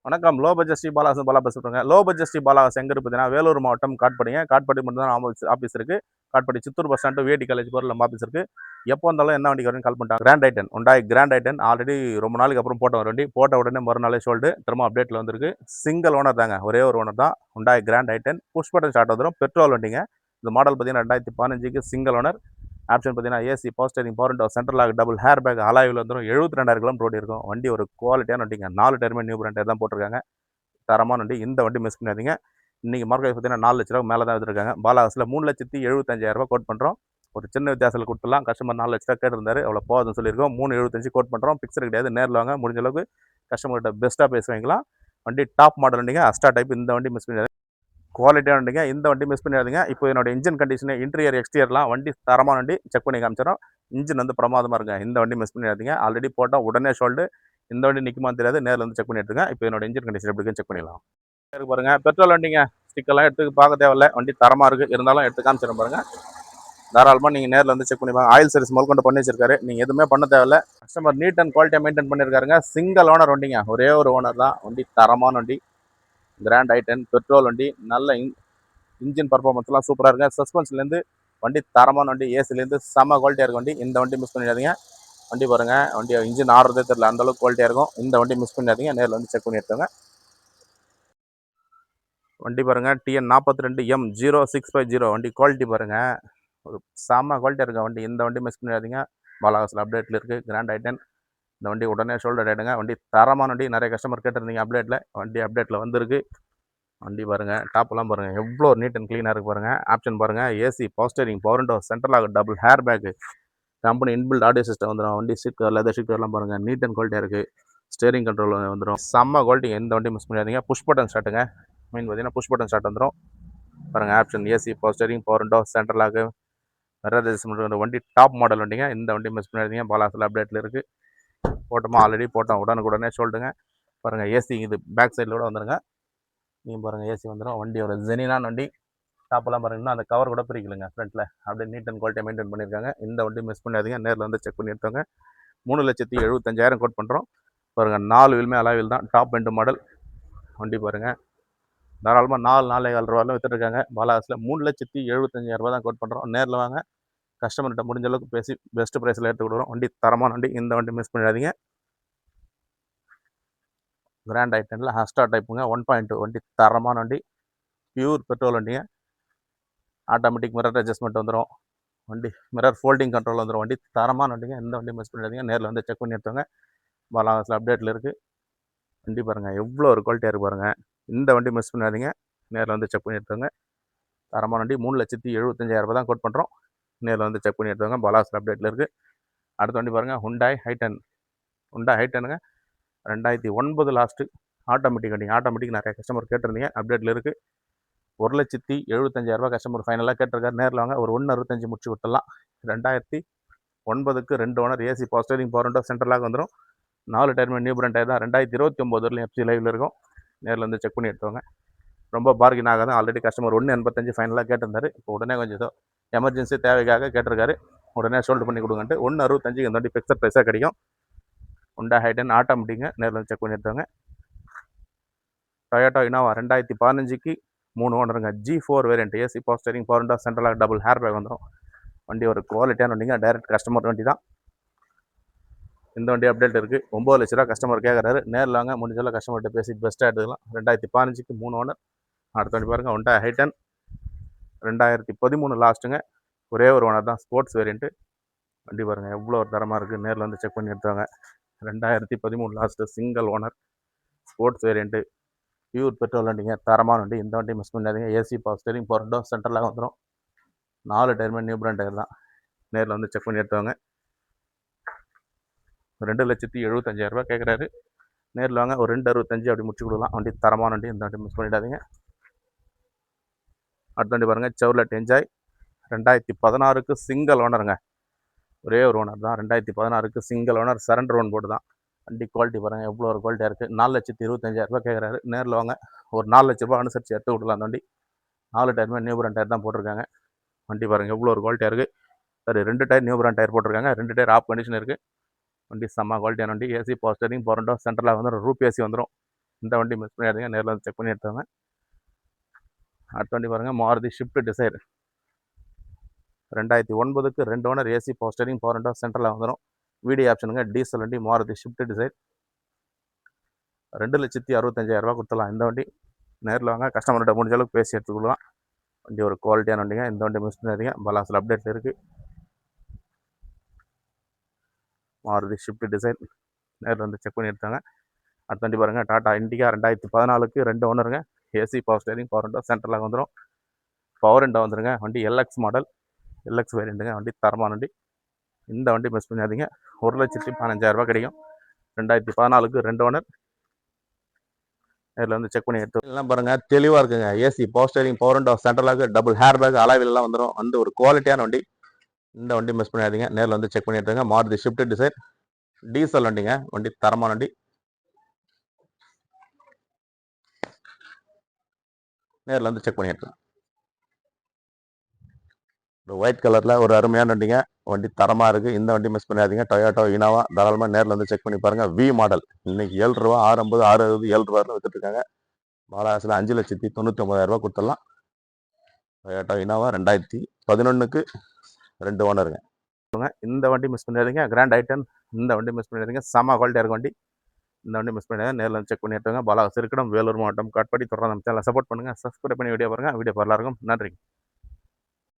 வணக்கம். Low budget Sri பாலாவாசன் Bala பேசுறேங்க. Low budget Sri பாலாவாசன் எங்க இருக்கு பார்த்தீங்கன்னா, வேலூர் மாவட்டம் காட்பாடிங்க. காட்பாடி மட்டும் தான் ஆஃபீஸ் இருக்கு. Katpadi Chittoor bus stand VIT college போகிற நம்ம ஆஃபீஸ் இருக்கு. எப்போ வந்தாலும் என்ன வண்டிக்கு வரும்னு கால் பண்ணிட்டாங்க. Grand i ten Hyundai grand i ten already ரொம்ப நாளைக்கு அப்புறம் போட்ட ஒரு வண்டி. போட்ட உடனே மறுநாளே சோல்டு. திரும்ப அப்டேட்ல வந்திருக்கு. சிங்கிள் ஓனர் தாங்க. ஒரே ஒரு ஓனர் தான். Hyundai grand i ten push button start வந்துடும். பெட்ரோல் வண்டிங்க. இந்த மாடல் பார்த்தீங்கன்னா 2015க்கு சிங்கிள் ஓனர். ஆப்ஷன் பார்த்தீங்கன்னா AC, power steering, power window, central lock, double airbag, அலாயில் வந்துடும். 72,000 கிலோமீட்டர் ஓடி இருக்கும். வண்டி ஒரு குவாலிட்டியான வண்டிங்க. 4 டயருமே நியூ பிராண்ட் டயர் தான் போட்டிருக்காங்க. தரமான வண்டி. இந்த வண்டி மிஸ் பண்ணாதீங்க. இன்னைக்கு மார்க்கெட் பார்த்தீங்கன்னா 4 லட்ச ரூபா மேலே தான் வச்சிருக்காங்க. பாலாவாஸில் 3,75,000 கோட் பண்ணுறோம். ஒரு சின்ன வித்தியாசத்தில் கொடுத்துடலாம். கஸ்டமர் 4 லட்ச ரூபா கேட்டிருந்தாரு. அவ்வளோ போகுதுன்னு சொல்லியிருக்கோம். 3,75 கோட் பண்ணுறோம். பிக்சர் கிடையாது. நேரில் வாங்க. முடிஞ்ச அளவுக்கு கஸ்டமர்கிட்ட பெஸ்ட்டாக பேசி வாங்கிக்கலாம். வண்டி டாப் மாடல் வண்டிங்க. அஸ்டா டைப். இந்த வண்டி மிஸ் பண்ணாதீங்க. குவாலிட்டியான வண்டிங்க. இந்த வண்டி மிஸ் பண்ணிடாதீங்க. இப்போ என்னோட இன்ஜின் கண்டிஷன், இன்டீரியர், எக்ஸ்டீரியர்லாம் வண்டி தரமான வண்டி. செக் பண்ணி காமிச்சிடும். இன்ஜின் வந்து பிரமாதமாக இருக்குங்க. இந்த வண்டி மிஸ் பண்ணிடாதீங்க. ஆல்ரெடி போட்டால் உடனே சோல்டு. இந்த வண்டி நிற்குமான்னு தெரியாது. நேரில் வந்து செக் பண்ணி எடுத்துங்க. இப்போ என்னோட இன்ஜின் கண்டிஷன் எப்படி இருக்குன்னு செக் பண்ணிடலாம். இருக்கு பாருங்க. பெட்ரோல் வண்டிங்க. ஸ்டிக்கெல்லாம் எடுத்து பார்க்க தேவையில்ல. வண்டி தரமாக இருக்குது. இருந்தாலும் எடுத்து காமிச்சிடும் பாருங்க. தாராளமாக நீங்கள் நேரில் வந்து செக் பண்ணி பாருங்க. ஆயில் சர்வீஸ் முதல் பண்ணி வச்சிருக்காரு. நீங்கள் எதுவுமே பண்ண தேவையில்ல. கஸ்டமர் நீட் அண்ட் குவாலிட்டியாக மெயின்டைன் பண்ணியிருக்காருங்க. சிங்கிள் ஓனர் வண்டிங்க. ஒரே ஒரு ஓனர் தான். வண்டி தரமான வண்டி. கிராண்ட் ஐட்டன் பெட்ரோல் வண்டி. நல்ல இன்ஜின் பர்ஃபார்மன்ஸ்லாம் சூப்பராக இருக்குங்க. சஸ்பென்ஸ்லேருந்து வண்டி தரமான வண்டி. ஏசிலேருந்து செம்ம குவாலிட்டியாக இருக்கும் வண்டி. இந்த வண்டி மிஸ் பண்ணிடாதீங்க. வண்டி பாருங்கள். வண்டி இன்ஜின் ஆடுறதே தெரியல. அந்தளவுக்கு குவாலிட்டியாக இருக்கும். இந்த வண்டி மிஸ் பண்ணிடாதீங்க. நேரில் வந்து செக் பண்ணி எடுத்துங்க. வண்டி பாருங்க. TN 42M0650 வண்டி குவாலிட்டி பாருங்க. ஒரு செம்ம குவாலிட்டியாக இருக்க வண்டி. இந்த வண்டி மிஸ் பண்ணிடாதீங்க. பாலாவாஸில் அப்டேட்டில் இருக்குது. Grand i ten. இந்த வண்டி உடனே ஷோல்டர் ஆகிடுங்க. வண்டி தரமான வண்டி. நிறைய கஸ்டமர் கேட்டிருந்தீங்க அப்டேட்டில். வண்டி அப்டேட்டில் வந்திருக்கு. வண்டி பாருங்கள். டாப்லாம் பாருங்கள். எவ்வளோ நீட் அண்ட் க்ளீனாக இருக்குது பாருங்கள். ஆப்ஷன் பாருங்கள். AC, power steering, power window, central lock, double air bag, company inbuilt audio system வந்துடும். வண்டி சீட் கவர், லெதர் சீட் கவர்லாம் பாருங்கள். நீட் அண்ட் குவாலிட்டியாக இருக்குது. ஸ்டேரிங் கண்ட்ரோல் வந்துடும். செம்ம குவாலிட்டி. எந்த வண்டி மிஸ் பண்ணிடாதீங்க. புஷ் பட்டன் ஸ்டார்ட்டுங்க. மெயின் பார்த்தீங்கன்னா புஷ் பட்டன் ஸ்டார்ட் வந்துடும் பாருங்கள். Option AC, power steering, power window, central lock, mirror adjustment வண்டி டாப் மாடல் வண்டிங்க. இந்த வண்டி மிஸ் பண்ணிடாதீங்க. பாலாவாஸில் அப்டேட்டில் இருக்குது. போட்டோமா ஆல்ரெடி போட்டோம். உடனே சொல்லிட்டுங்க பாருங்கள். ஏசி இது பேக் சைடில் கூட வந்துடுங்க. நீங்கள் பாருங்கள். ஏசி வந்துடும். வண்டியோட ஜெனினான வண்டி. டாப்பெல்லாம் பாருங்கன்னா அந்த கவர் கூட பிரிக்கலுங்க ஃப்ரண்ட்டில். அப்படியே நீட் அண்ட் குவாலிட்டியாக மெயின்டைன் பண்ணியிருக்காங்க. இந்த வண்டி மிஸ் பண்ணாதீங்க. நேரில் வந்து செக் பண்ணி எடுத்தவங்க. 3,75,000 கோட் பண்ணுறோம் பாருங்கள். 4 வீலுமே அலாவில் தான். டாப் எண்டு மாடல் வண்டி பாருங்கள். தாராளமாக 4,4,15 ரூபாயில் விற்றுருக்காங்க. பாலாவாஸில் 3,75,000 தான் கோட் பண்ணுறோம். நேரில் வாங்க. கஸ்டமர்கிட்ட முடிஞ்ச அளவுக்கு பேசி பெஸ்ட் ப்ரைஸில் எடுத்து கொடுக்குறோம். வண்டி தரமான வண்டி. இந்த வண்டி மிஸ் பண்ணிடாதீங்க. கிராண்ட் ஐட்டனில் அஸ்டா டைப்புங்க. 1.2 வண்டி தரமான வண்டி. பியூர் பெட்ரோல் வண்டிங்க. ஆட்டோமேட்டிக் மிரர் அட்ஜஸ்ட்மெண்ட் வந்துடும். வண்டி மிரர் ஃபோல்டிங் கண்ட்ரோல் வந்துடும். வண்டி தரமான வண்டிங்க. எந்த வண்டி மிஸ் பண்ணிடாதீங்க. நேரில் வந்து செக் பண்ணி எடுத்தவங்க. பாலாவாஸில் அப்டேட்டில் இருக்குது. வண்டி பாருங்கள். எவ்வளோ ஒரு குவாலிட்டியாக இருக்குது பாருங்கள். இந்த வண்டி மிஸ் பண்ணாதீங்க. நேரில் வந்து செக் பண்ணி எடுத்தவங்க. தரமான வண்டி. 3,75,000 தான் கோட் பண்ணுறோம். நேரில் வந்து செக் பண்ணி எடுத்தவங்க. பாலாவாஸில் அப்டேட்டில் இருக்குது. அடுத்த வண்டி பாருங்கள். Hyundai ஹைட்டனுங்க. 2009 லாஸ்ட்டு. ஆட்டோமேட்டிக் வண்டிங்க. ஆட்டோமேட்டிக் நிறைய கஸ்டமர் கேட்டிருந்தீங்க. அப்டேட்டில் இருக்குது. 1,75,000 கஸ்டமர் ஃபைனலாக கேட்டிருக்காரு. நேரில் வாங்க. ஒரு 1,65 முடிச்சு கொடுத்துடலாம். 2009க்கு 2 owner. AC, power steering, power window, சென்ட்ரலாக வந்துடும். 4 டயருமே நியூ பிராண்ட் டயர் தான். 2029 வரலையும் எஃப்சி லைவில் இருக்கும். நேரில் வந்து செக் பண்ணி எடுத்தவங்க. ரொம்ப பார்கின் ஆகாது. ஆல்ரெடி கஸ்டமர் 1,85 ஃபைனலாக கேட்டிருந்தாரு. இப்போ உடனே கொஞ்சம் ஏதோ எமர்ஜென்சி தேவைக்காக கேட்டிருக்காரு. உடனே சோல்டு பண்ணி கொடுங்கன்ட்டு 1,65 இந்த வண்டி ஃபிக்ஸட் ப்ரைஸாக கிடைக்கும். Hyundai ஹைட்டன் ஆட்டோமேட்டிங்க. நேரில் வந்து செக் பண்ணி எடுத்தவங்க. டொயோட்டா இனோவா 2015க்கு 3 ஓனருங்க. G4 variant. AC, power steering, power window, central lock, double airbag வந்துடும். வண்டி ஒரு குவாலிட்டியான வண்டிங்க. டைரக்ட் கஸ்டமர் வண்டி தான். இந்த வண்டி அப்டேட் இருக்குது. 9 லட்ச ரூபா கஸ்டமர் கேட்குறாரு. நேரில் வாங்க. முடிஞ்சாலும் கஸ்டமர்கிட்ட பேசி பெஸ்ட்டாக எடுத்துக்கலாம். 2015க்கு 3 ஓனர். அடுத்த வண்டி பாருங்கள். Hyundai heighten 2013 லாஸ்ட்டுங்க. ஒரே ஒரு ஓனர் தான். Sports variant. வண்டி பாருங்கள். எவ்வளோ ஒரு தரமாக இருக்குது. நேரில் வந்து செக் பண்ணி எடுத்தாங்க. 2013 last. Single owner. Sports variant. Pure petrol வண்டிங்க. தரமான வண்டி. இந்த வண்டி மிஸ் பண்ணாதீங்க. AC, power steering, power window, சென்ட்ரலாக வந்துடும். 4 டயருமே நியூ பிராண்ட் டயர் தான். நேரில் வந்து செக் பண்ணி எடுத்தவங்க. 2,75,000 கேட்குறாரு. நேரில் வாங்க. ஒரு 2,65 அப்படி முடிச்சு கொடுக்கலாம். வண்டி தரமான வண்டி. இந்த வண்டி மிஸ் பண்ணிடாதீங்க. அடுத்த வண்டி பாருங்கள். செவ்ரோலெட் என்ஜாய் 2016க்கு சிங்கிள் ஓனருங்க. ஒரே ஒரு ஓனர் தான். 2016க்கு single owner. Surrender one board தான். வண்டி குவாலிட்டி பாருங்கள். எவ்வளோ ஒரு குவாலிட்டியாக இருக்குது. 4,25,000 கேட்குறாரு. நேரில் வாங்க. ஒரு 4 லட்ச ரூபா அனுசரித்து எடுத்து கொடுக்கலாம். அந்த வண்டி 4 டயருமே நியூ பிராண்ட் டயர் தான் போட்டிருக்காங்க. வண்டி பாருங்கள். எவ்வளோ ஒரு குவாலிட்டியாக இருக்குது. சரி, 2 டயர் நியூ பிராண்ட் டயர் போட்டிருக்காங்க. 2 டயர் ஆஃப் கண்டிஷன் இருக்குது. வண்டி செம்ம குவாலிட்டியான வண்டி. AC, power steering, power window, சென்ட்ரலாக வந்துடும். ரூப் ஏசி வந்துடும். இந்த வண்டி மிஸ் பண்ணிடாதீங்க, நேரில் வந்து செக் பண்ணி எடுத்தாங்க. அடுத்த வண்டி பாருங்கள், மாருதி ஷிஃப்ட் டிசைர் 2009க்கு 2 owner, AC power steering, power window, சென்ட்ரலில் வந்துடும். வீடியோ ஆப்ஷனுங்க, டீசல் வண்டி மாருதி ஷிஃப்ட் டிசைர் 2,65,000 கொடுத்துடலாம். இந்த வண்டி நேரில் வாங்க, கஸ்டமர்கிட்ட முடிஞ்ச அளவுக்கு பேசி எடுத்துக்கலாம். வண்டி ஒரு குவாலிட்டியான வண்டிங்க. இந்த வண்டி மிஸ் பண்ணிடாதீங்க, பலாஸில் அப்டேட் இருக்குது. மாருதி ஷிஃப்ட் டிசைர் நேரில் வந்து செக் பண்ணி எடுத்தாங்க. அடுத்த வண்டி பாருங்கள், டாடா இண்டிகா 2014க்கு 2 ஓனருங்க, AC power steering, power window, சென்ட்ரலில் வந்துடும். பவர் விண்டோ வந்துருங்க. வண்டி எல்எக்ஸ் மாடல், எல்எக்ஸ் வேரியண்ட்டுங்க. வண்டி தரமான வண்டி. இந்த வண்டி மிஸ் பண்ணிடாதீங்க, 1,15,000 கிடைக்கும். 2014க்கு 2 ஓனர், நேரில் வந்து செக் பண்ணி எடுத்து எல்லாம் பாருங்கள், தெளிவாக இருக்குங்க. AC power steering, power window, சென்ட்ரலாக டபுள் ஹேர் பேக் அலாய்வில்லாம் வந்துடும். வந்து ஒரு குவாலிட்டியான வண்டி. இந்த வண்டி மிஸ் பண்ணிடாதீங்க, நேரில் வந்து செக் பண்ணி எடுத்துங்க. மாருதி ஷிஃப்ட் டிசைர் டீசல் வண்டிங்க. வண்டி தரமான வண்டி. நேரில் வந்து செக் பண்ணி எடுத்துங்க. ஒரு ஒயிட் கலரில் ஒரு அருமையான வண்டிங்க. வண்டி தரமாக இருக்குது. இந்த வண்டி மிஸ் பண்ணிடாதீங்க. டொயோட்டோ இனோவா தாராளமாக நேரில் வந்து செக் பண்ணி பாருங்கள். வி மாடல் இன்னைக்கு 7 ரூபா, 650, 660, 7 ரூபாயில் விற்றுட்ருக்காங்க. பாலாசில் 5,99,000 கொடுத்துடலாம். டொயோட்டோ இனோவா 2011க்கு 2 ஓனருங்க. இந்த வண்டி மிஸ் பண்ணிடாதீங்க, கிராண்ட் ஐட்டன். இந்த வண்டி மிஸ் பண்ணிடாதீங்க, செம குவாலிட்டியாக இருக்கும் வண்டி. இந்த வண்டி மிஸ் பண்ணிடாதீங்க, நேரில் வந்து செக் பண்ணி எடுத்துங்க. பாலா சிறுக்கிடம், வேலூர் மாவட்டம், காட்பாடி. தொடர்ந்து நம்ம சேனலை சப்போர்ட் பண்ணுங்கள், சப்ஸ்கிரைப் பண்ணி வீடியோ பாருங்கள். வீடியோ எல்லாருக்கும் நன்றி.